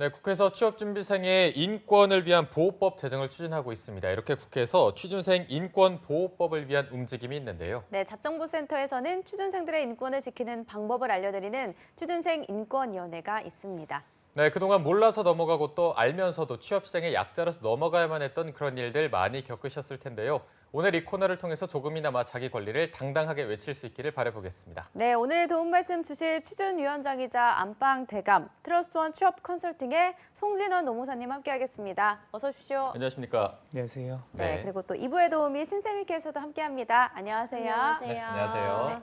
네, 국회에서 취업준비생의 인권을 위한 보호법 제정을 추진하고 있습니다. 이렇게 국회에서 취준생 인권보호법을 위한 움직임이 있는데요. 네, 잡정부센터에서는 취준생들의 인권을 지키는 방법을 알려드리는 취준생 인권위원회가 있습니다. 네, 그동안 몰라서 넘어가고 또 알면서도 취업시장의 약자로서 넘어가야만 했던 그런 일들 많이 겪으셨을 텐데요. 오늘 이 코너를 통해서 조금이나마 자기 권리를 당당하게 외칠 수 있기를 바라보겠습니다. 네, 오늘 도움 말씀 주실 취준위원장이자 안방 대감, 트러스트원 취업 컨설팅의 송진원 노무사님 함께하겠습니다. 어서 오십시오. 안녕하십니까? 안녕하세요. 네, 그리고 또 2부의 도우미 신세미께서도 함께합니다. 안녕하세요. 네, 안녕하세요.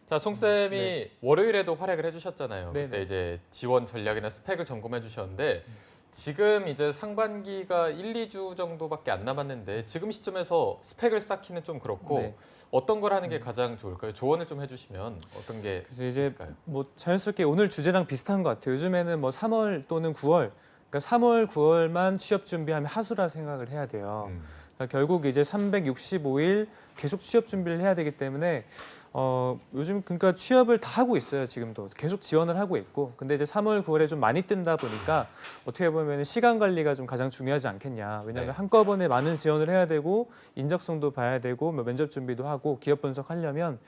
자, 송쌤이 월요일에도 활약을 해주셨잖아요. 네네. 그때 이제 지원 전략이나 스펙을 점검해 주셨는데 지금 이제 상반기가 1, 2주 정도밖에 안 남았는데 지금 시점에서 스펙을 쌓기는 좀 그렇고 네. 어떤 걸 하는 게 가장 좋을까요? 조언을 좀 해주시면 어떤 게 그래서 이제 있을까요? 뭐 자연스럽게 오늘 주제랑 비슷한 것 같아요. 요즘에는 뭐 3월 또는 9월, 그러니까 3월, 9월만 취업 준비하면 하수라 생각을 해야 돼요. 그러니까 결국 이제 365일 계속 취업 준비를 해야 되기 때문에 요즘 그러니까 취업을 다 하고 있어요. 지금도 계속 지원을 하고 있고. 근데 이제 3월, 9월에 좀 많이 뜬다 보니까 어떻게 보면 시간 관리가 좀 가장 중요하지 않겠냐. 왜냐하면 네. 한꺼번에 많은 지원을 해야 되고 인적성도 봐야 되고 뭐 면접 준비도 하고 기업 분석하려면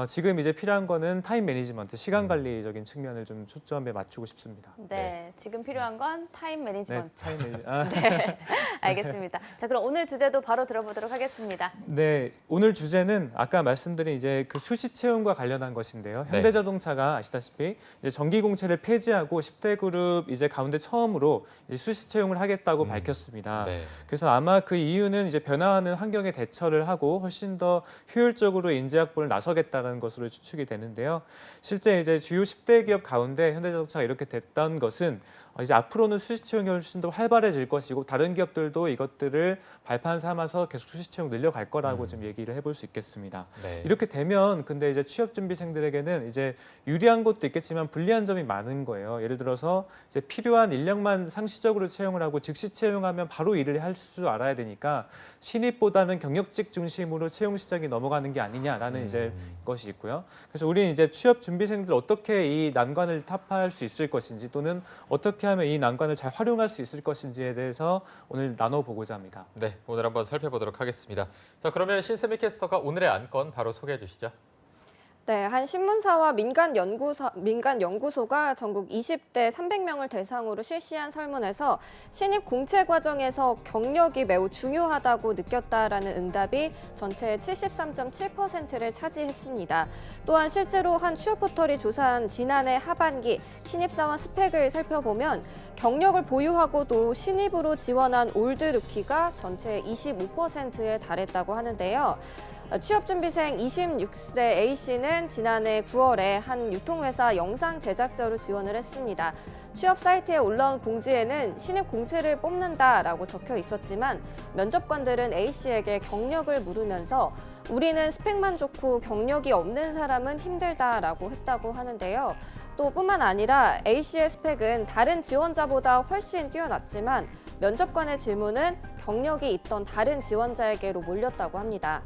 지금 이제 필요한 거는 타임 매니지먼트, 시간 관리적인 측면을 좀 초점에 맞추고 싶습니다. 네, 지금 필요한 건 타임 네, 매니지먼트. 타임 매니지. 네, 알겠습니다. 자, 그럼 오늘 주제도 바로 들어보도록 하겠습니다. 네, 오늘 주제는 아까 말씀드린 이제 그 수시 채용과 관련한 것인데요. 네. 현대자동차가 아시다시피 이제 정기 공채를 폐지하고 10대 그룹 이제 가운데 처음으로 이제 수시 채용을 하겠다고 밝혔습니다. 네. 그래서 아마 그 이유는 이제 변화하는 환경에 대처를 하고 훨씬 더 효율적으로 인재 확보를 나서겠다는 것으로 추측이 되는데요. 실제 이제 주요 10대 기업 가운데 현대자동차가 이렇게 됐던 것은 이제 앞으로는 수시 채용이 훨씬 더 활발해질 것이고 다른 기업들도 이것들을 발판 삼아서 계속 수시 채용 늘려갈 거라고 좀 얘기를 해볼 수 있겠습니다. 네. 이렇게 되면 근데 이제 취업 준비생들에게는 이제 유리한 것도 있겠지만 불리한 점이 많은 거예요. 예를 들어서 이제 필요한 인력만 상시적으로 채용을 하고 즉시 채용하면 바로 일을 할 줄 알아야 되니까 신입보다는 경력직 중심으로 채용 시장이 넘어가는 게 아니냐라는 이제 것이 있고요. 그래서 우리는 이제 취업 준비생들 어떻게 이 난관을 타파할 수 있을 것인지 또는 어떻게 하면 이 난관을 잘 활용할 수 있을 것인지에 대해서 오늘 나눠보고자 합니다. 네, 오늘 한번 살펴보도록 하겠습니다. 자, 그러면 신세미 캐스터가 오늘의 안건 바로 소개해 주시죠. 네, 한 신문사와 민간 연구소가 전국 20대 300명을 대상으로 실시한 설문에서 신입 공채 과정에서 경력이 매우 중요하다고 느꼈다라는 응답이 전체의 73.7%를 차지했습니다. 또한 실제로 한 취업 포털이 조사한 지난해 하반기 신입사원 스펙을 살펴보면 경력을 보유하고도 신입으로 지원한 올드 루키가 전체의 25%에 달했다고 하는데요. 취업준비생 26세 A씨는 지난해 9월에 한 유통회사 영상 제작자로 지원을 했습니다. 취업 사이트에 올라온 공지에는 신입 공채를 뽑는다라고 적혀 있었지만 면접관들은 A씨에게 경력을 물으면서 우리는 스펙만 좋고 경력이 없는 사람은 힘들다라고 했다고 하는데요. 또 뿐만 아니라 A씨의 스펙은 다른 지원자보다 훨씬 뛰어났지만 면접관의 질문은 경력이 있던 다른 지원자에게로 몰렸다고 합니다.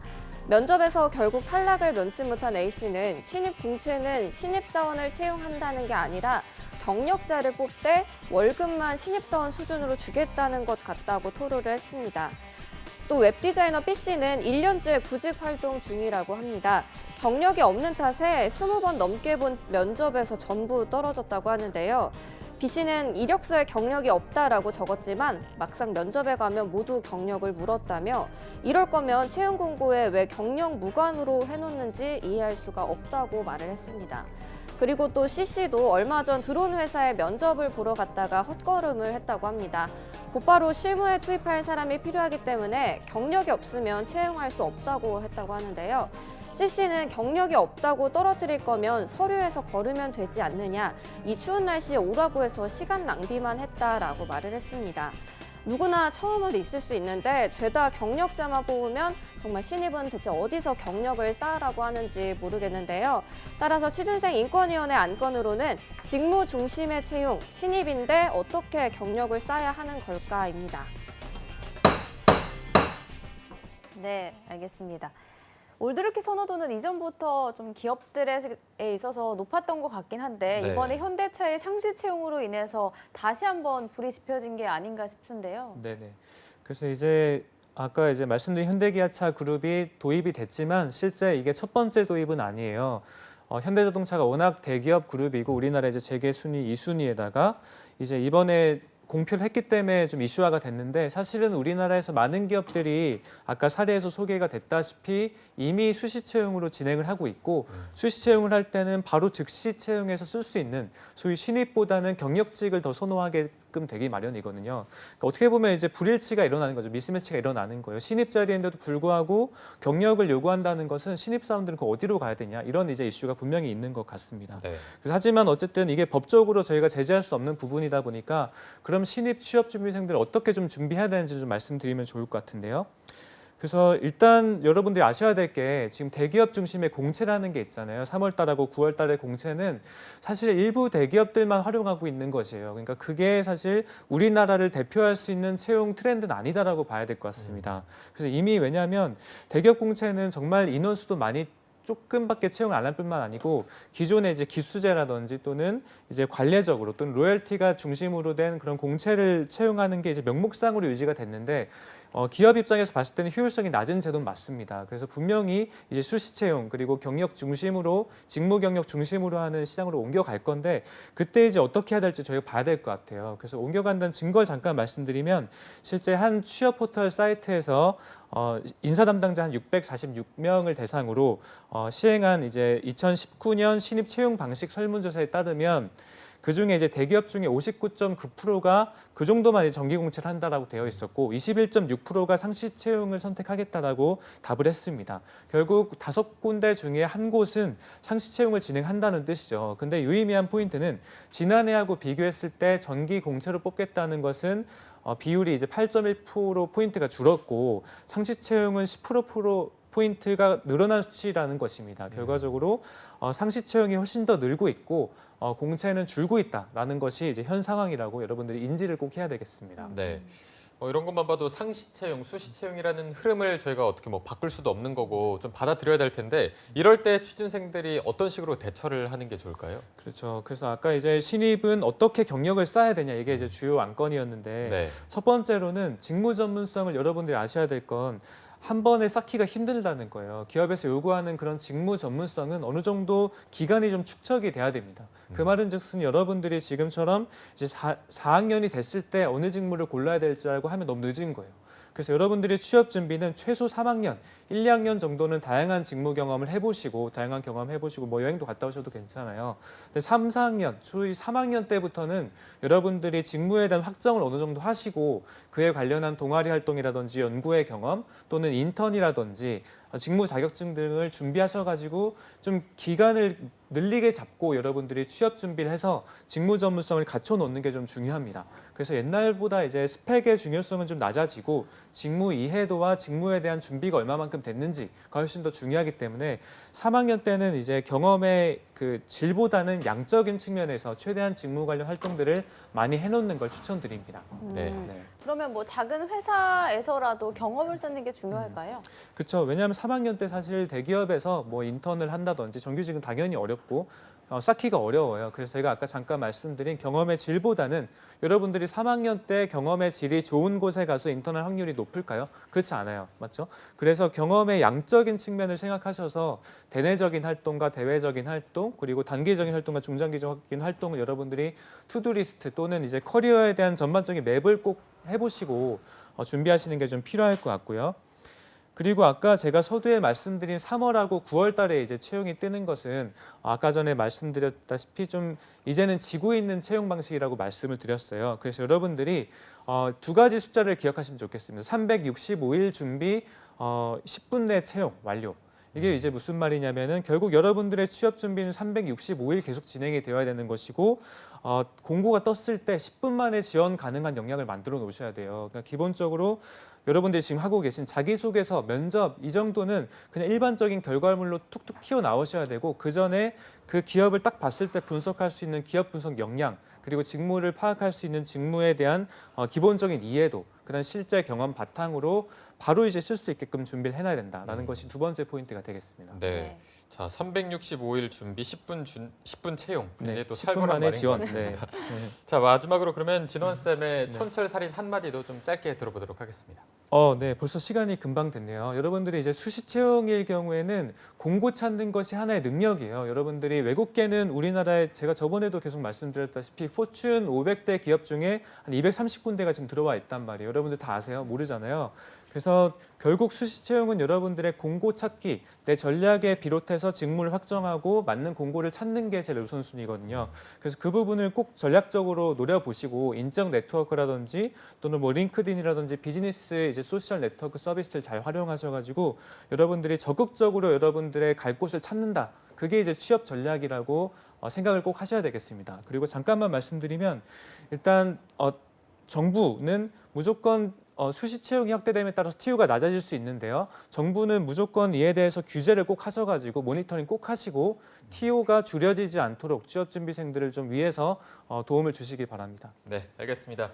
면접에서 결국 탈락을 면치 못한 A씨는 신입 공채는 신입사원을 채용한다는 게 아니라 경력자를 뽑되 월급만 신입사원 수준으로 주겠다는 것 같다고 토로를 했습니다. 또 웹디자이너 B씨는 1년째 구직 활동 중이라고 합니다. 경력이 없는 탓에 20번 넘게 본 면접에서 전부 떨어졌다고 하는데요. B씨는 이력서에 경력이 없다라고 적었지만 막상 면접에 가면 모두 경력을 물었다며 이럴 거면 채용 공고에 왜 경력 무관으로 해놓는지 이해할 수가 없다고 말을 했습니다. 그리고 또 C씨도 얼마 전 들어온 회사에 면접을 보러 갔다가 헛걸음을 했다고 합니다. 곧바로 실무에 투입할 사람이 필요하기 때문에 경력이 없으면 채용할 수 없다고 했다고 하는데요. C씨는 경력이 없다고 떨어뜨릴 거면 서류에서 걸으면 되지 않느냐, 이 추운 날씨에 오라고 해서 시간 낭비만 했다라고 말을 했습니다. 누구나 처음은 있을 수 있는데 죄다 경력자만 뽑으면 정말 신입은 대체 어디서 경력을 쌓으라고 하는지 모르겠는데요. 따라서 취준생 인권위원회 안건으로는 직무 중심의 채용, 신입인데 어떻게 경력을 쌓아야 하는 걸까입니다. 네, 알겠습니다. 올드르키 선호도는 이전부터 좀 기업들에 있어서 높았던 것 같긴 한데 네. 이번에 현대차의 상시 채용으로 인해서 다시 한번 불이 지펴진 게 아닌가 싶은데요. 네네. 그래서 이제 아까 이제 말씀드린 현대기아차 그룹이 도입이 됐지만 실제 이게 첫 번째 도입은 아니에요. 현대자동차가 워낙 대기업 그룹이고 우리나라 이제 재계 순위 2순위에다가 이제 이번에 공표를 했기 때문에 좀 이슈화가 됐는데 사실은 우리나라에서 많은 기업들이 아까 사례에서 소개가 됐다시피 이미 수시 채용으로 진행을 하고 있고 수시 채용을 할 때는 바로 즉시 채용해서 쓸 수 있는 소위 신입보다는 경력직을 더 선호하게끔 되기 마련이거든요. 그러니까 어떻게 보면 이제 불일치가 일어나는 거죠. 미스매치가 일어나는 거예요. 신입 자리인데도 불구하고 경력을 요구한다는 것은 신입 사원들은 그 어디로 가야 되냐 이런 이제 이슈가 분명히 있는 것 같습니다. 네. 하지만 어쨌든 이게 법적으로 저희가 제재할 수 없는 부분이다 보니까 그럼 신입 취업 준비생들을 어떻게 좀 준비해야 되는지 좀 말씀드리면 좋을 것 같은데요. 그래서 일단 여러분들이 아셔야 될 게 지금 대기업 중심의 공채라는 게 있잖아요. 3월 달하고 9월 달의 공채는 사실 일부 대기업들만 활용하고 있는 것이에요. 그러니까 그게 사실 우리나라를 대표할 수 있는 채용 트렌드는 아니다라고 봐야 될 것 같습니다. 그래서 이미 왜냐하면 대기업 공채는 정말 인원수도 많이 조금밖에 채용 안 할 뿐만 아니고 기존의 이제 기수제라든지 또는 이제 관례적으로 또는 로열티가 중심으로 된 그런 공채를 채용하는 게 이제 명목상으로 유지가 됐는데 기업 입장에서 봤을 때는 효율성이 낮은 제도는 맞습니다. 그래서 분명히 이제 수시 채용 그리고 경력 중심으로 직무 경력 중심으로 하는 시장으로 옮겨갈 건데 그때 이제 어떻게 해야 될지 저희가 봐야 될 것 같아요. 그래서 옮겨간다는 증거를 잠깐 말씀드리면 실제 한 취업 포털 사이트에서 인사 담당자 한 646명을 대상으로 시행한 이제 2019년 신입 채용 방식 설문조사에 따르면 그중에 이제 대기업 중에 59.9%가 그 정도만 이제 정기 공채를 한다라고 되어 있었고 21.6%가 상시 채용을 선택하겠다라고 답을 했습니다. 결국 5군데 중에 한 곳은 상시 채용을 진행한다는 뜻이죠. 근데 유의미한 포인트는 지난해하고 비교했을 때 정기 공채로 뽑겠다는 것은 비율이 이제 8.1% 포인트가 줄었고 상시 채용은 10% 포인트가 늘어난 수치라는 것입니다. 결과적으로 상시 채용이 훨씬 더 늘고 있고 공채는 줄고 있다라는 것이 이제 현 상황이라고 여러분들이 인지를 꼭 해야 되겠습니다. 네. 이런 것만 봐도 상시 채용, 수시 채용이라는 흐름을 저희가 어떻게 뭐 바꿀 수도 없는 거고 좀 받아들여야 될 텐데 이럴 때 취준생들이 어떤 식으로 대처를 하는 게 좋을까요? 그렇죠. 그래서 아까 이제 신입은 어떻게 경력을 쌓아야 되냐 이게 이제 주요 안건이었는데 네. 첫 번째로는 직무 전문성을 여러분들이 아셔야 될 건 한 번에 쌓기가 힘들다는 거예요. 기업에서 요구하는 그런 직무 전문성은 어느 정도 기간이 좀 축적이 돼야 됩니다. 그 말은즉슨 여러분들이 지금처럼 이제 4학년이 됐을 때 어느 직무를 골라야 될지 알고 하면 너무 늦은 거예요. 그래서 여러분들이 취업 준비는 최소 3학년, 1, 2학년 정도는 다양한 직무 경험을 해보시고 다양한 경험 해보시고 뭐 여행도 갔다 오셔도 괜찮아요. 근데 3, 4학년, 소위 3학년 때부터는 여러분들이 직무에 대한 확정을 어느 정도 하시고 그에 관련한 동아리 활동이라든지 연구의 경험 또는 인턴이라든지 직무 자격증 등을 준비하셔가지고 좀 기간을 늘리게 잡고 여러분들이 취업 준비를 해서 직무 전문성을 갖춰 놓는 게 좀 중요합니다. 그래서 옛날보다 이제 스펙의 중요성은 좀 낮아지고 직무 이해도와 직무에 대한 준비가 얼마만큼 됐는지가 훨씬 더 중요하기 때문에 3학년 때는 이제 경험의 그 질보다는 양적인 측면에서 최대한 직무 관련 활동들을 많이 해놓는 걸 추천드립니다. 네. 그러면 뭐 작은 회사에서라도 경험을 쌓는 게 중요할까요? 그렇죠. 왜냐하면 3학년 때 사실 대기업에서 뭐 인턴을 한다든지 정규직은 당연히 어렵고 쌓기가 어려워요. 그래서 제가 아까 잠깐 말씀드린 경험의 질보다는 여러분들이 3학년 때 경험의 질이 좋은 곳에 가서 인턴할 확률이 높을까요? 그렇지 않아요. 맞죠? 그래서 경험의 양적인 측면을 생각하셔서 대내적인 활동과 대외적인 활동 그리고 단기적인 활동과 중장기적인 활동을 여러분들이 투두리스트 또는 이제 커리어에 대한 전반적인 맵을 꼭 해보시고 준비하시는 게 좀 필요할 것 같고요. 그리고 아까 제가 서두에 말씀드린 3월하고 9월 달에 이제 채용이 뜨는 것은 아까 전에 말씀드렸다시피 좀 이제는 지고 있는 채용 방식이라고 말씀을 드렸어요. 그래서 여러분들이 두 가지 숫자를 기억하시면 좋겠습니다. 365일 준비, 10분 내 채용 완료. 이게 이제 무슨 말이냐면은 결국 여러분들의 취업 준비는 365일 계속 진행이 되어야 되는 것이고 공고가 떴을 때 10분 만에 지원 가능한 역량을 만들어 놓으셔야 돼요. 그러니까 기본적으로 여러분들이 지금 하고 계신 자기소개서, 면접 이 정도는 그냥 일반적인 결과물로 툭툭 튀어나오셔야 되고 그 전에 그 기업을 딱 봤을 때 분석할 수 있는 기업 분석 역량 그리고 직무를 파악할 수 있는 직무에 대한 기본적인 이해도, 그다음 실제 경험 바탕으로 바로 이제 쓸 수 있게끔 준비를 해놔야 된다라는 것이 두 번째 포인트가 되겠습니다. 네. 자, 365일 준비, 10분 채용. 굉장히 네, 또 10분 살벌한 만에 말인 것 지원. 같습니다. 네. 자, 마지막으로 그러면 진원 쌤의 네. 촌철살인 한마디도 좀 짧게 들어보도록 하겠습니다. 네, 벌써 시간이 금방 됐네요. 여러분들이 이제 수시 채용일 경우에는 공고 찾는 것이 하나의 능력이에요. 여러분들이 외국계는 우리나라에 제가 저번에도 계속 말씀드렸다시피 포춘 500대 기업 중에 한 230군데가 지금 들어와 있단 말이에요. 여러분들 다 아세요? 모르잖아요. 그래서 결국 수시 채용은 여러분들의 공고 찾기, 내 전략에 비롯해서 직무를 확정하고 맞는 공고를 찾는 게 제일 우선순위거든요. 그래서 그 부분을 꼭 전략적으로 노려보시고 인적 네트워크라든지 또는 뭐 링크드인이라든지 비즈니스 이제 소셜 네트워크 서비스를 잘 활용하셔가지고 여러분들이 적극적으로 여러분들의 갈 곳을 찾는다. 그게 이제 취업 전략이라고 생각을 꼭 하셔야 되겠습니다. 그리고 잠깐만 말씀드리면 일단 정부는 무조건 수시 채용이 확대됨에 따라서 TU가 낮아질 수 있는데요. 정부는 무조건 이에 대해서 규제를 꼭 하셔가지고 모니터링 꼭 하시고 TU가 줄여지지 않도록 취업준비생들을 좀 위해서 도움을 주시기 바랍니다. 네, 알겠습니다.